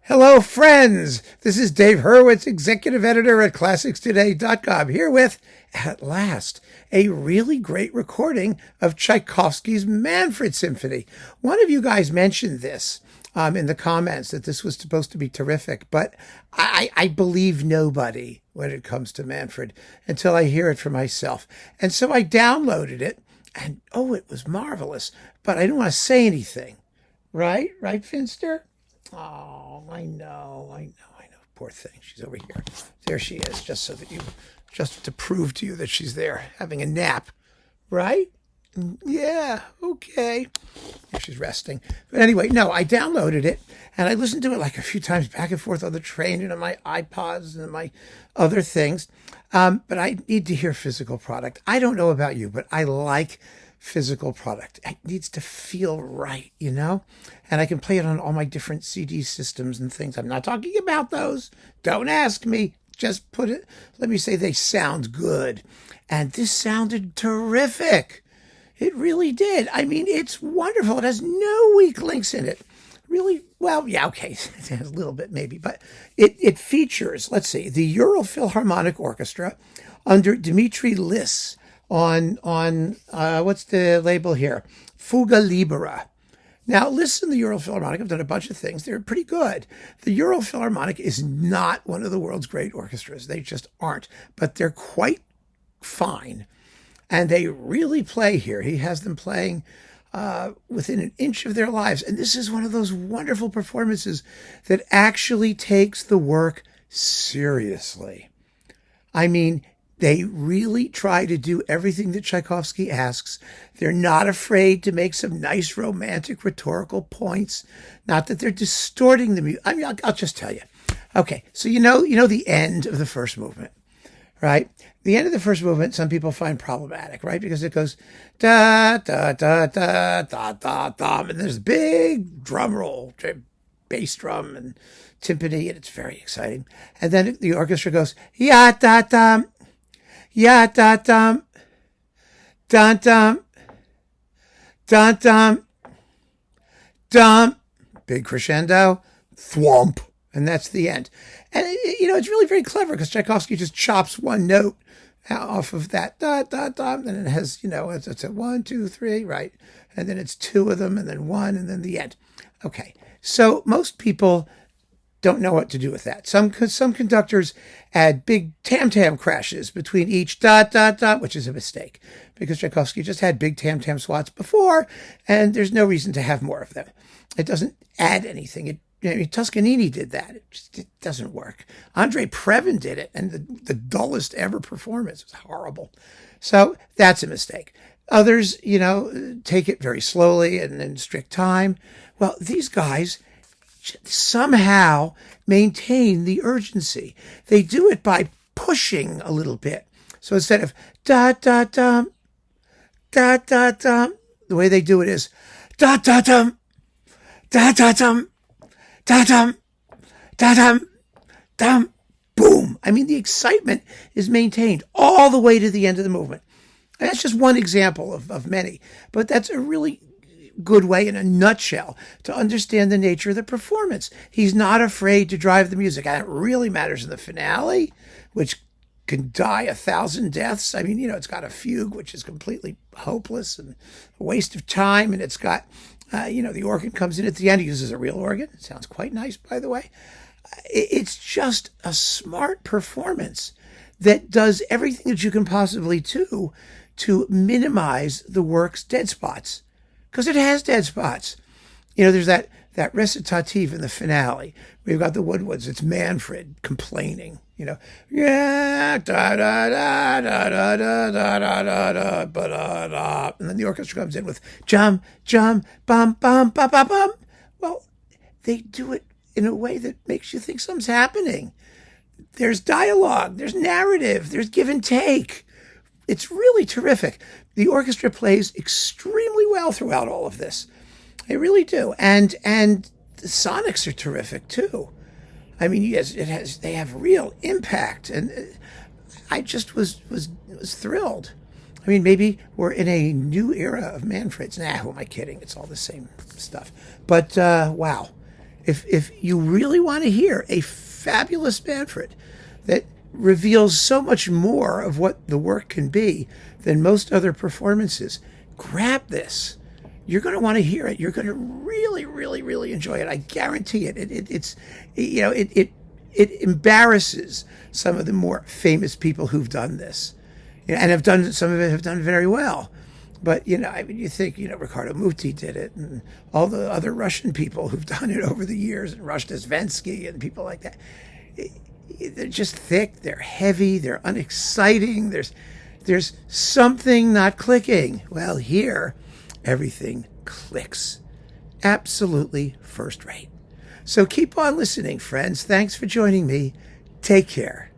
Hello, friends. This is Dave Hurwitz, executive editor at ClassicsToday.com, here with, at last, a really great recording of Tchaikovsky's Manfred Symphony. One of you guys mentioned this in the comments, that this was supposed to be terrific, but I believe nobody when it comes to Manfred until I hear it for myself. And so I downloaded it, and oh, it was marvelous, but I didn't want to say anything. Right, Finster? Oh, I know. Poor thing. She's over here. There she is, just to prove to you that she's there, having a nap. Right? Yeah, okay. She's resting. But anyway, no, I downloaded it, and I listened to it like a few times back and forth on the train and on my iPods and my other things. But I need to hear physical product. I don't know about you, but I like physical product. It needs to feel right, and I can play it on all my different CD systems and things. I'm not talking about those. Don't ask me. Just put it. Let me say they sound good. And this sounded terrific. It really did. I mean, it's wonderful. It has no weak links in it. Really, well, yeah, okay. It has a little bit maybe, but it features, let's see, the Ural Philharmonic Orchestra under Dmitry Liss on what's the label here? Fuga, Libera. Now, Liss and the Ural Philharmonic have done a bunch of things. They're pretty good. The Ural Philharmonic is not one of the world's great orchestras. They just aren't. But they're quite fine. And they really play here. He has them playing within an inch of their lives. And this is one of those wonderful performances that actually takes the work seriously. I mean, they really try to do everything that Tchaikovsky asks. They're not afraid to make some nice romantic rhetorical points. Not that they're distorting the music. I mean, I'll just tell you. Okay, so you know the end of the first movement, right? The end of the first movement, some people find problematic, right? Because it goes da da da da da da da, and there's a big drum roll, bass drum and timpani, and it's very exciting. And then the orchestra goes ya da da. Ya da dum, dun dum, dun dum, dum, big crescendo, thwomp, and that's the end. And it's really very clever because Tchaikovsky just chops one note off of that da da dum, and it has it's a 1, 2, 3, right, and then it's two of them, and then one, and then the end. Okay, so most people don't know what to do with that. Some conductors add big tam-tam crashes between each dot, dot, dot, which is a mistake because Tchaikovsky just had big tam-tam swats before, and there's no reason to have more of them. It doesn't add anything. Toscanini did that. It doesn't work. Andrei Previn did it, and the dullest ever performance was horrible. So that's a mistake. Others, take it very slowly and in strict time. Well, these guys somehow maintain the urgency. They do it by pushing a little bit. So instead of da da dum, da da dum, the way they do it is da da dum, da da dum, da dum, da dum, dum, boom. I mean, the excitement is maintained all the way to the end of the movement. And that's just one example of many, but that's a really good way in a nutshell to understand the nature of the performance. He's not afraid to drive the music, and it really matters in the finale, which can die 1,000 deaths. I mean, it's got a fugue, which is completely hopeless and a waste of time, and it's got, the organ comes in at the end. He uses a real organ. It sounds quite nice, by the way. It's just a smart performance that does everything that you can possibly do to minimize the work's dead spots. Because it has dead spots. There's that recitative in the finale. We've got the Woodwoods. It's Manfred complaining. Yeah, da da da da da da da da da da da da, and then the orchestra comes in with jum jum bum bum bum bum bum. Well, they do it in a way that makes you think something's happening. There's dialogue. There's narrative. There's give and take. It's really terrific. The orchestra plays extremely well throughout all of this. They really do. And the sonics are terrific too. I mean, yes, they have real impact. And I just was thrilled. I mean, maybe we're in a new era of Manfreds. Nah, who am I kidding? It's all the same stuff. But wow. If you really want to hear a fabulous Manfred that reveals so much more of what the work can be than most other performances, grab this. You're going to want to hear it. You're going to really, really, really enjoy it. I guarantee it. It embarrasses some of the more famous people who've done this, and have done some of it have done very well. But I mean, you think Ricardo Muti did it, and all the other Russian people who've done it over the years, and Rushdasvensky and people like that. They're just thick. They're heavy. They're unexciting. There's something not clicking. Well, here, everything clicks. Absolutely first rate. So keep on listening, friends. Thanks for joining me. Take care.